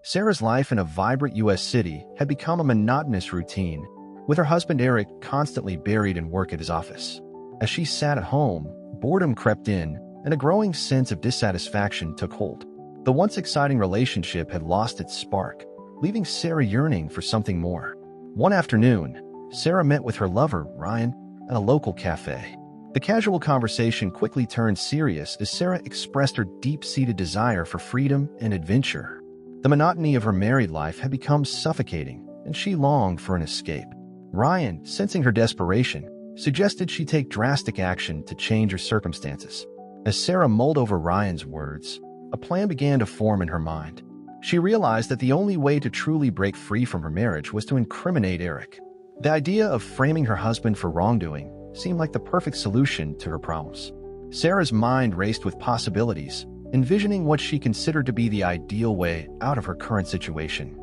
Sarah's life in a vibrant U.S. city had become a monotonous routine, with her husband Eric constantly buried in work at his office. As she sat at home, boredom crept in, and a growing sense of dissatisfaction took hold. The once exciting relationship had lost its spark, leaving Sarah yearning for something more. One afternoon, Sarah met with her lover, Ryan, at a local cafe. The casual conversation quickly turned serious as Sarah expressed her deep-seated desire for freedom and adventure. The monotony of her married life had become suffocating, and she longed for an escape. Ryan, sensing her desperation, suggested she take drastic action to change her circumstances. As Sarah mulled over Ryan's words, a plan began to form in her mind. She realized that the only way to truly break free from her marriage was to incriminate Eric. The idea of framing her husband for wrongdoing seemed like the perfect solution to her problems. Sarah's mind raced with possibilities, envisioning what she considered to be the ideal way out of her current situation.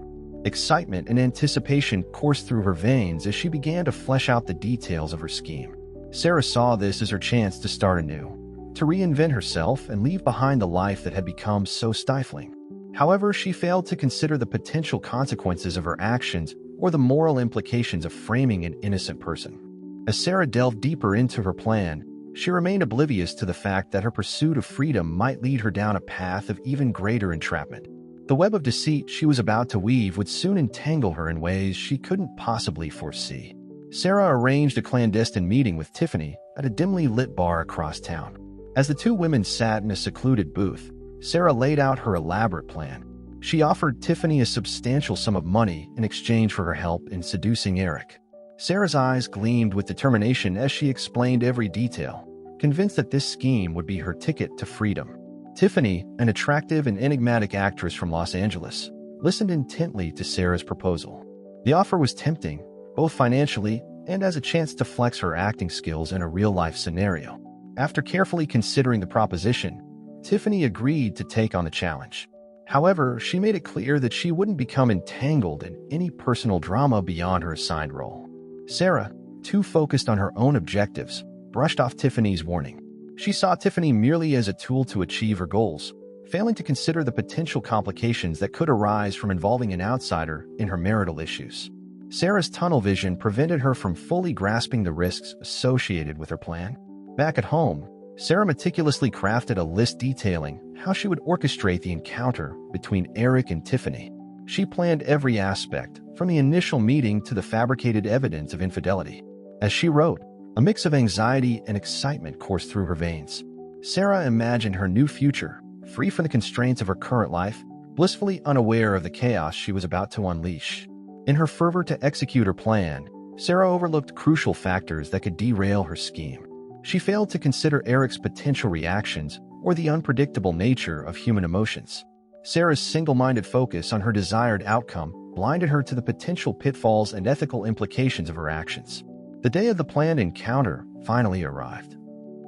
Excitement and anticipation coursed through her veins as she began to flesh out the details of her scheme. Sarah saw this as her chance to start anew, to reinvent herself and leave behind the life that had become so stifling. However, she failed to consider the potential consequences of her actions or the moral implications of framing an innocent person. As Sarah delved deeper into her plan, she remained oblivious to the fact that her pursuit of freedom might lead her down a path of even greater entrapment. The web of deceit she was about to weave would soon entangle her in ways she couldn't possibly foresee. Sarah arranged a clandestine meeting with Tiffany at a dimly lit bar across town. As the two women sat in a secluded booth, Sarah laid out her elaborate plan. She offered Tiffany a substantial sum of money in exchange for her help in seducing Eric. Sarah's eyes gleamed with determination as she explained every detail, convinced that this scheme would be her ticket to freedom. Tiffany, an attractive and enigmatic actress from Los Angeles, listened intently to Sarah's proposal. The offer was tempting, both financially and as a chance to flex her acting skills in a real-life scenario. After carefully considering the proposition, Tiffany agreed to take on the challenge. However, she made it clear that she wouldn't become entangled in any personal drama beyond her assigned role. Sarah, too focused on her own objectives, brushed off Tiffany's warning. She saw Tiffany merely as a tool to achieve her goals, failing to consider the potential complications that could arise from involving an outsider in her marital issues. Sarah's tunnel vision prevented her from fully grasping the risks associated with her plan. Back at home, Sarah meticulously crafted a list detailing how she would orchestrate the encounter between Eric and Tiffany. She planned every aspect, from the initial meeting to the fabricated evidence of infidelity. As she wrote, a mix of anxiety and excitement coursed through her veins. Sarah imagined her new future, free from the constraints of her current life, blissfully unaware of the chaos she was about to unleash. In her fervor to execute her plan, Sarah overlooked crucial factors that could derail her scheme. She failed to consider Eric's potential reactions or the unpredictable nature of human emotions. Sarah's single-minded focus on her desired outcome blinded her to the potential pitfalls and ethical implications of her actions. The day of the planned encounter finally arrived.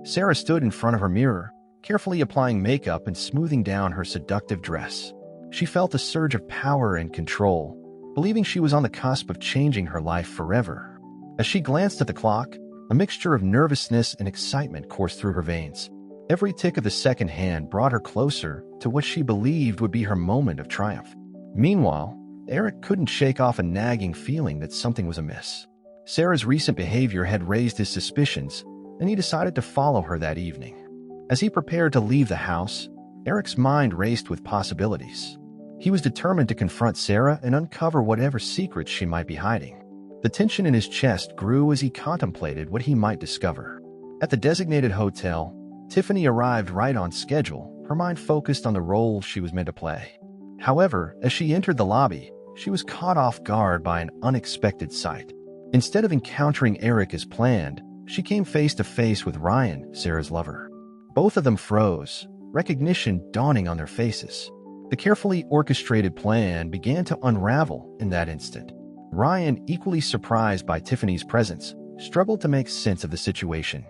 Sarah stood in front of her mirror, carefully applying makeup and smoothing down her seductive dress. She felt a surge of power and control, believing she was on the cusp of changing her life forever. As she glanced at the clock, a mixture of nervousness and excitement coursed through her veins. Every tick of the second hand brought her closer to what she believed would be her moment of triumph. Meanwhile, Eric couldn't shake off a nagging feeling that something was amiss. Sarah's recent behavior had raised his suspicions, and he decided to follow her that evening. As he prepared to leave the house, Eric's mind raced with possibilities. He was determined to confront Sarah and uncover whatever secrets she might be hiding. The tension in his chest grew as he contemplated what he might discover. At the designated hotel, Tiffany arrived right on schedule, her mind focused on the role she was meant to play. However, as she entered the lobby, she was caught off guard by an unexpected sight. Instead of encountering Eric as planned, she came face to face with Ryan, Sarah's lover. Both of them froze, recognition dawning on their faces. The carefully orchestrated plan began to unravel in that instant. Ryan, equally surprised by Tiffany's presence, struggled to make sense of the situation.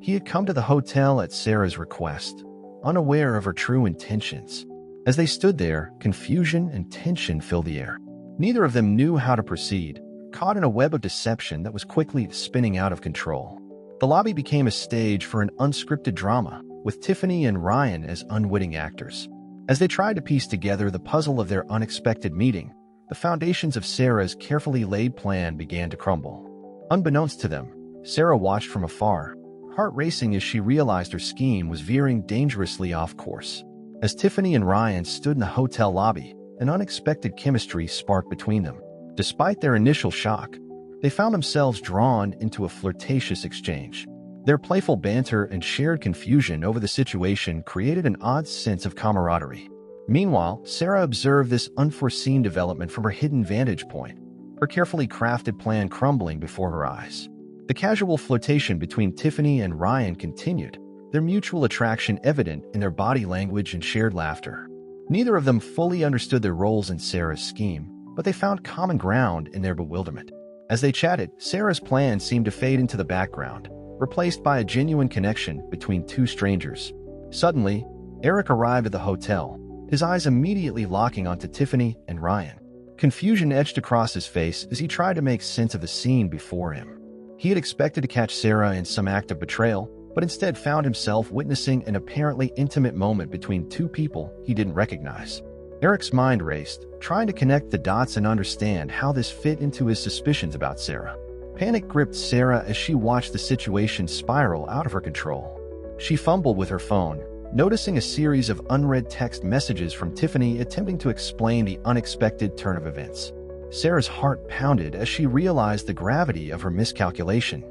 He had come to the hotel at Sarah's request, unaware of her true intentions. As they stood there, confusion and tension filled the air. Neither of them knew how to proceed, caught in a web of deception that was quickly spinning out of control. The lobby became a stage for an unscripted drama, with Tiffany and Ryan as unwitting actors. As they tried to piece together the puzzle of their unexpected meeting, the foundations of Sarah's carefully laid plan began to crumble. Unbeknownst to them, Sarah watched from afar, heart racing as she realized her scheme was veering dangerously off course. As Tiffany and Ryan stood in the hotel lobby, an unexpected chemistry sparked between them. Despite their initial shock, they found themselves drawn into a flirtatious exchange. Their playful banter and shared confusion over the situation created an odd sense of camaraderie. Meanwhile, Sarah observed this unforeseen development from her hidden vantage point, her carefully crafted plan crumbling before her eyes. The casual flirtation between Tiffany and Ryan continued, their mutual attraction evident in their body language and shared laughter. Neither of them fully understood their roles in Sarah's scheme, but they found common ground in their bewilderment. As they chatted, Sarah's plan seemed to fade into the background, replaced by a genuine connection between two strangers. Suddenly, Eric arrived at the hotel, his eyes immediately locking onto Tiffany and Ryan. Confusion etched across his face as he tried to make sense of the scene before him. He had expected to catch Sarah in some act of betrayal, but instead found himself witnessing an apparently intimate moment between two people he didn't recognize. Eric's mind raced, trying to connect the dots and understand how this fit into his suspicions about Sarah. Panic gripped Sarah as she watched the situation spiral out of her control. She fumbled with her phone, noticing a series of unread text messages from Tiffany attempting to explain the unexpected turn of events. Sarah's heart pounded as she realized the gravity of her miscalculation.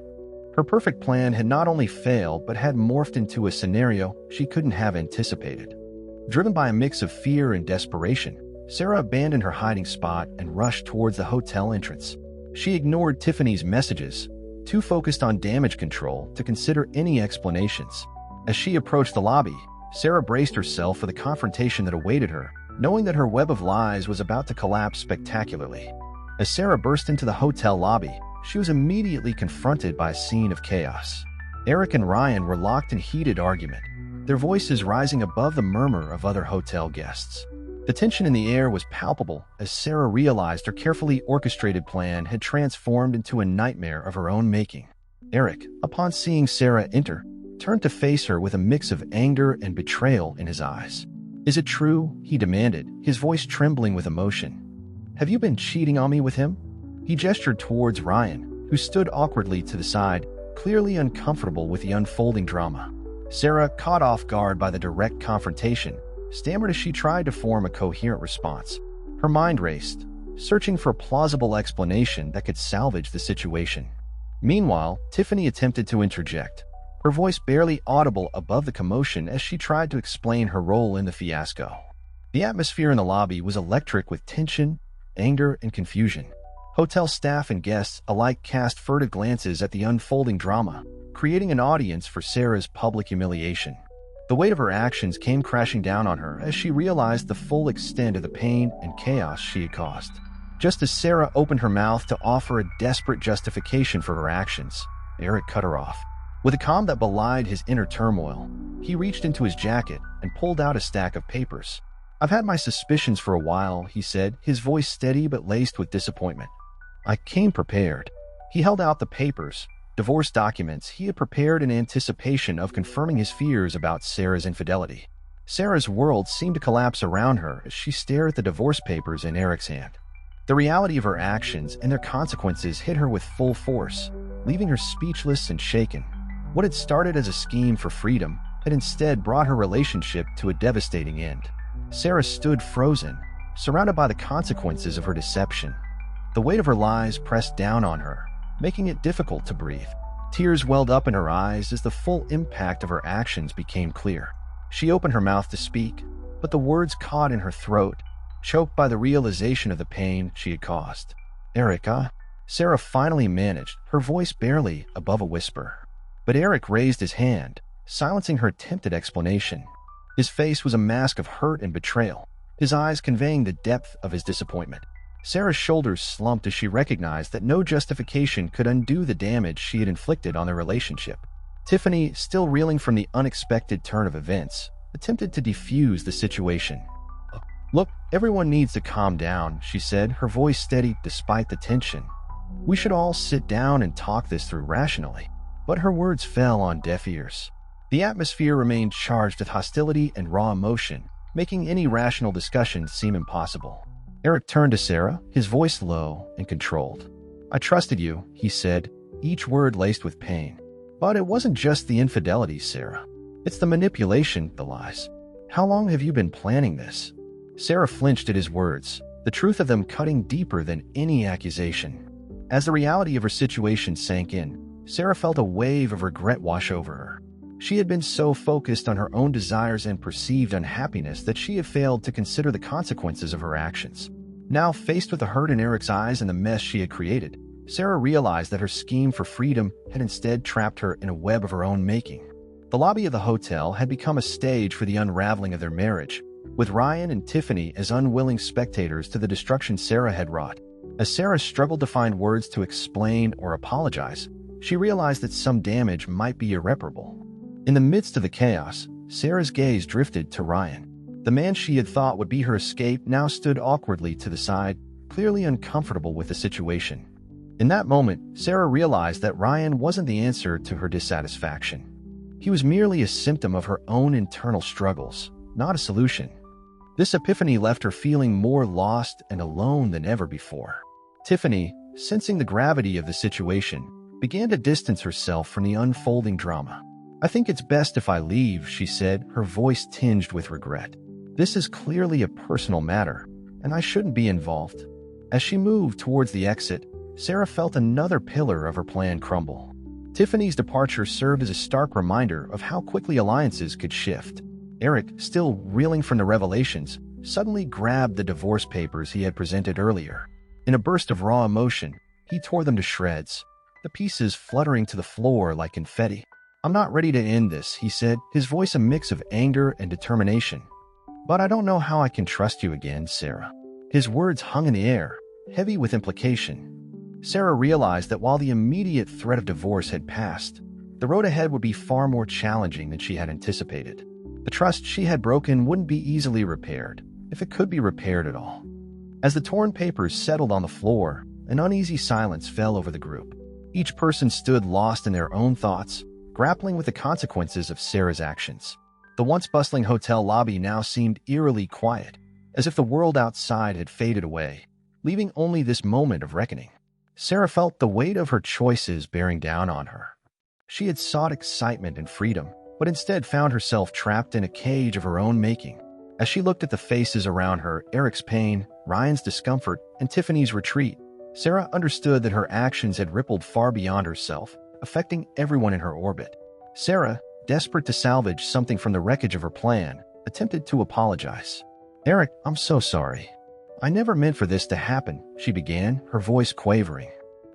Her perfect plan had not only failed but had morphed into a scenario she couldn't have anticipated. Driven by a mix of fear and desperation, Sarah abandoned her hiding spot and rushed towards the hotel entrance. She ignored Tiffany's messages, too focused on damage control to consider any explanations. As she approached the lobby, Sarah braced herself for the confrontation that awaited her, knowing that her web of lies was about to collapse spectacularly. As Sarah burst into the hotel lobby, she was immediately confronted by a scene of chaos. Eric and Ryan were locked in heated argument, their voices rising above the murmur of other hotel guests. The tension in the air was palpable as Sarah realized her carefully orchestrated plan had transformed into a nightmare of her own making. Eric, upon seeing Sarah enter, turned to face her with a mix of anger and betrayal in his eyes. "Is it true?" he demanded, his voice trembling with emotion. "Have you been cheating on me with him?" He gestured towards Ryan, who stood awkwardly to the side, clearly uncomfortable with the unfolding drama. Sarah, caught off guard by the direct confrontation, stammered as she tried to form a coherent response. Her mind raced, searching for a plausible explanation that could salvage the situation. Meanwhile, Tiffany attempted to interject, her voice barely audible above the commotion as she tried to explain her role in the fiasco. The atmosphere in the lobby was electric with tension, anger, and confusion. Hotel staff and guests alike cast furtive glances at the unfolding drama, creating an audience for Sarah's public humiliation. The weight of her actions came crashing down on her as she realized the full extent of the pain and chaos she had caused. Just as Sarah opened her mouth to offer a desperate justification for her actions, Eric cut her off. With a calm that belied his inner turmoil, he reached into his jacket and pulled out a stack of papers. "I've had my suspicions for a while," he said, his voice steady but laced with disappointment. "I came prepared." He held out the papers, divorce documents he had prepared in anticipation of confirming his fears about Sarah's infidelity. Sarah's world seemed to collapse around her as she stared at the divorce papers in Eric's hand. The reality of her actions and their consequences hit her with full force, leaving her speechless and shaken. What had started as a scheme for freedom had instead brought her relationship to a devastating end. Sarah stood frozen, surrounded by the consequences of her deception. The weight of her lies pressed down on her, making it difficult to breathe. Tears welled up in her eyes as the full impact of her actions became clear. She opened her mouth to speak, but the words caught in her throat, choked by the realization of the pain she had caused. "Erica," Sarah finally managed, her voice barely above a whisper. But Eric raised his hand, silencing her attempted explanation. His face was a mask of hurt and betrayal, his eyes conveying the depth of his disappointment. Sarah's shoulders slumped as she recognized that no justification could undo the damage she had inflicted on their relationship. Tiffany, still reeling from the unexpected turn of events, attempted to defuse the situation. "Look, everyone needs to calm down," she said, her voice steady despite the tension. "We should all sit down and talk this through rationally." But her words fell on deaf ears. The atmosphere remained charged with hostility and raw emotion, making any rational discussion seem impossible. Eric turned to Sarah, his voice low and controlled. "I trusted you," he said, each word laced with pain. "But it wasn't just the infidelity, Sarah. It's the manipulation, the lies. How long have you been planning this?" Sarah flinched at his words, the truth of them cutting deeper than any accusation. As the reality of her situation sank in, Sarah felt a wave of regret wash over her. She had been so focused on her own desires and perceived unhappiness that she had failed to consider the consequences of her actions. Now, faced with the hurt in Eric's eyes and the mess she had created, Sarah realized that her scheme for freedom had instead trapped her in a web of her own making. The lobby of the hotel had become a stage for the unraveling of their marriage, with Ryan and Tiffany as unwilling spectators to the destruction Sarah had wrought. As Sarah struggled to find words to explain or apologize, she realized that some damage might be irreparable. In the midst of the chaos, Sarah's gaze drifted to Ryan. The man she had thought would be her escape now stood awkwardly to the side, clearly uncomfortable with the situation. In that moment, Sarah realized that Ryan wasn't the answer to her dissatisfaction. He was merely a symptom of her own internal struggles, not a solution. This epiphany left her feeling more lost and alone than ever before. Tiffany, sensing the gravity of the situation, began to distance herself from the unfolding drama. "I think it's best if I leave," she said, her voice tinged with regret. "This is clearly a personal matter, and I shouldn't be involved." As she moved towards the exit, Sarah felt another pillar of her plan crumble. Tiffany's departure served as a stark reminder of how quickly alliances could shift. Eric, still reeling from the revelations, suddenly grabbed the divorce papers he had presented earlier. In a burst of raw emotion, he tore them to shreds, the pieces fluttering to the floor like confetti. "I'm not ready to end this," he said, his voice a mix of anger and determination. "But I don't know how I can trust you again, Sarah." His words hung in the air, heavy with implication. Sarah realized that while the immediate threat of divorce had passed, the road ahead would be far more challenging than she had anticipated. The trust she had broken wouldn't be easily repaired, if it could be repaired at all. As the torn papers settled on the floor, an uneasy silence fell over the group. Each person stood lost in their own thoughts, grappling with the consequences of Sarah's actions. The once bustling hotel lobby now seemed eerily quiet, as if the world outside had faded away, leaving only this moment of reckoning. Sarah felt the weight of her choices bearing down on her. She had sought excitement and freedom, but instead found herself trapped in a cage of her own making. As she looked at the faces around her, Eric's pain, Ryan's discomfort, and Tiffany's retreat, Sarah understood that her actions had rippled far beyond herself, affecting everyone in her orbit. Sarah, desperate to salvage something from the wreckage of her plan, attempted to apologize. "Eric, I'm so sorry. I never meant for this to happen," she began, her voice quavering.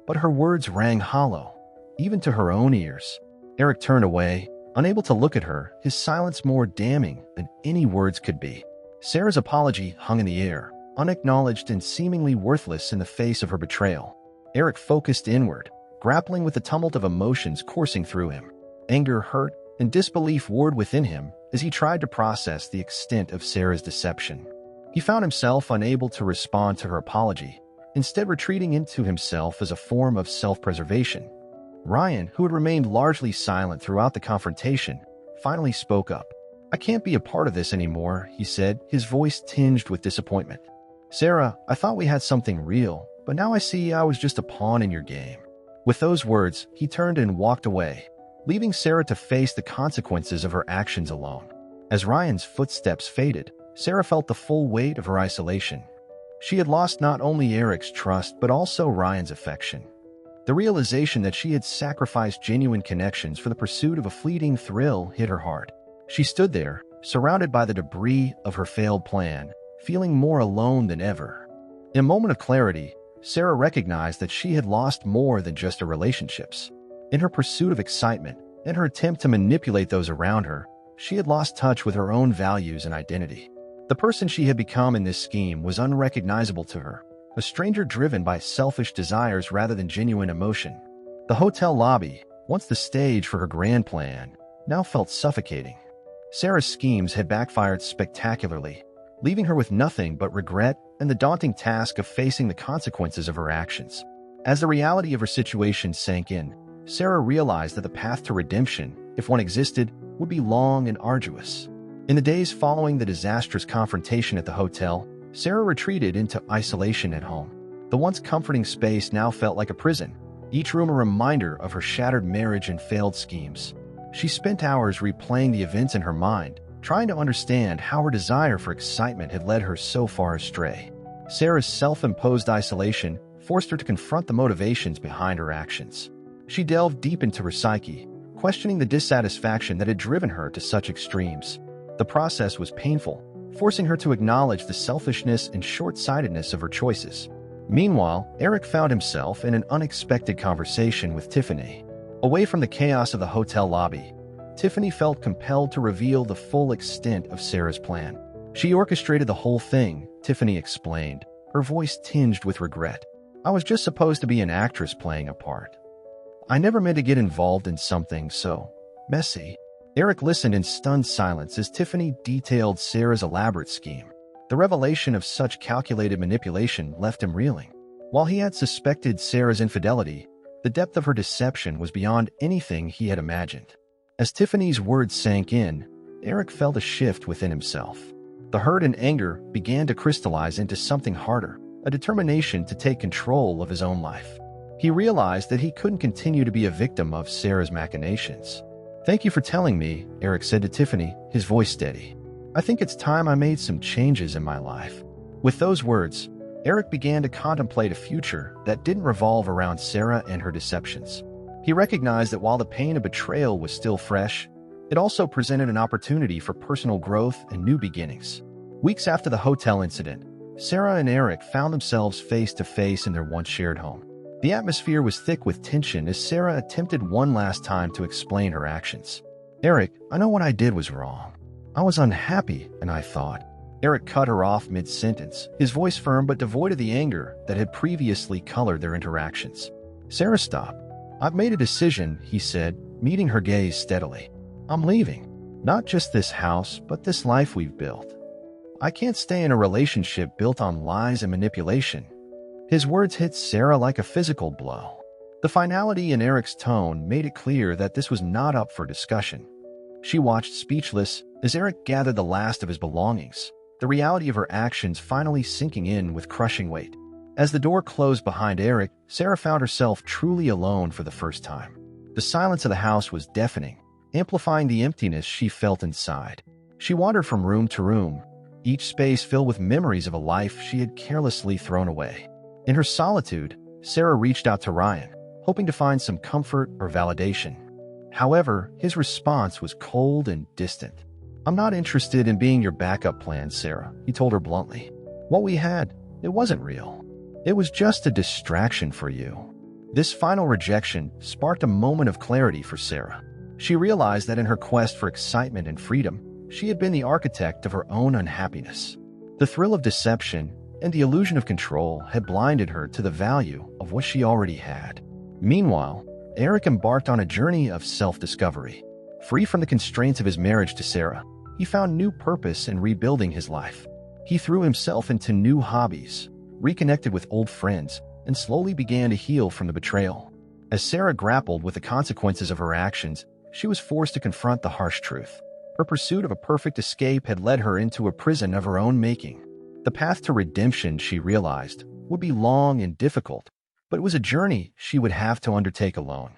But her words rang hollow, even to her own ears. Eric turned away, unable to look at her, his silence more damning than any words could be. Sarah's apology hung in the air, unacknowledged and seemingly worthless in the face of her betrayal. Eric focused inward, grappling with the tumult of emotions coursing through him. Anger, hurt, and disbelief warred within him as he tried to process the extent of Sarah's deception. He found himself unable to respond to her apology, instead retreating into himself as a form of self-preservation. Ryan, who had remained largely silent throughout the confrontation, finally spoke up. "I can't be a part of this anymore," he said, his voice tinged with disappointment. "Sarah, I thought we had something real, but now I see I was just a pawn in your game." With those words, he turned and walked away, leaving Sarah to face the consequences of her actions alone. As Ryan's footsteps faded, Sarah felt the full weight of her isolation. She had lost not only Eric's trust but also Ryan's affection. The realization that she had sacrificed genuine connections for the pursuit of a fleeting thrill hit her hard. She stood there, surrounded by the debris of her failed plan, feeling more alone than ever. In a moment of clarity, Sarah recognized that she had lost more than just her relationships. In her pursuit of excitement and her attempt to manipulate those around her, she had lost touch with her own values and identity. The person she had become in this scheme was unrecognizable to her, a stranger driven by selfish desires rather than genuine emotion. The hotel lobby, once the stage for her grand plan, now felt suffocating. Sarah's schemes had backfired spectacularly, leaving her with nothing but regret and the daunting task of facing the consequences of her actions. As the reality of her situation sank in, Sarah realized that the path to redemption, if one existed, would be long and arduous. In the days following the disastrous confrontation at the hotel, Sarah retreated into isolation at home. The once comforting space now felt like a prison, each room a reminder of her shattered marriage and failed schemes. She spent hours replaying the events in her mind, trying to understand how her desire for excitement had led her so far astray. Sarah's self-imposed isolation forced her to confront the motivations behind her actions. She delved deep into her psyche, questioning the dissatisfaction that had driven her to such extremes. The process was painful, forcing her to acknowledge the selfishness and short-sightedness of her choices. Meanwhile, Eric found himself in an unexpected conversation with Tiffany. Away from the chaos of the hotel lobby, Tiffany felt compelled to reveal the full extent of Sarah's plan. She orchestrated the whole thing, Tiffany explained, her voice tinged with regret. I was just supposed to be an actress playing a part. I never meant to get involved in something so messy. Eric listened in stunned silence as Tiffany detailed Sarah's elaborate scheme. The revelation of such calculated manipulation left him reeling. While he had suspected Sarah's infidelity, the depth of her deception was beyond anything he had imagined. As Tiffany's words sank in, Eric felt a shift within himself. The hurt and anger began to crystallize into something harder, a determination to take control of his own life. He realized that he couldn't continue to be a victim of Sarah's machinations. Thank you for telling me, Eric said to Tiffany, his voice steady. I think it's time I made some changes in my life. With those words, Eric began to contemplate a future that didn't revolve around Sarah and her deceptions. He recognized that while the pain of betrayal was still fresh, it also presented an opportunity for personal growth and new beginnings. Weeks after the hotel incident, Sarah and Eric found themselves face to face in their once shared home. The atmosphere was thick with tension as Sarah attempted one last time to explain her actions. Eric, I know what I did was wrong. I was unhappy, and I thought. Eric cut her off mid-sentence, his voice firm but devoid of the anger that had previously colored their interactions. Sarah stopped. I've made a decision, he said, meeting her gaze steadily. I'm leaving. Not just this house, but this life we've built. I can't stay in a relationship built on lies and manipulation. His words hit Sarah like a physical blow. The finality in Eric's tone made it clear that this was not up for discussion. She watched speechless as Eric gathered the last of his belongings, the reality of her actions finally sinking in with crushing weight. As the door closed behind Eric, Sarah found herself truly alone for the first time. The silence of the house was deafening, amplifying the emptiness she felt inside. She wandered from room to room, each space filled with memories of a life she had carelessly thrown away. In her solitude, Sarah reached out to Ryan, hoping to find some comfort or validation. However, his response was cold and distant. I'm not interested in being your backup plan, Sarah, he told her bluntly. What we had, it wasn't real. It was just a distraction for you. This final rejection sparked a moment of clarity for Sarah. She realized that in her quest for excitement and freedom, she had been the architect of her own unhappiness. The thrill of deception and the illusion of control had blinded her to the value of what she already had. Meanwhile, Eric embarked on a journey of self-discovery. Free from the constraints of his marriage to Sarah, he found new purpose in rebuilding his life. He threw himself into new hobbies, reconnected with old friends, and slowly began to heal from the betrayal. As Sarah grappled with the consequences of her actions, she was forced to confront the harsh truth. Her pursuit of a perfect escape had led her into a prison of her own making. The path to redemption, she realized, would be long and difficult, but it was a journey she would have to undertake alone.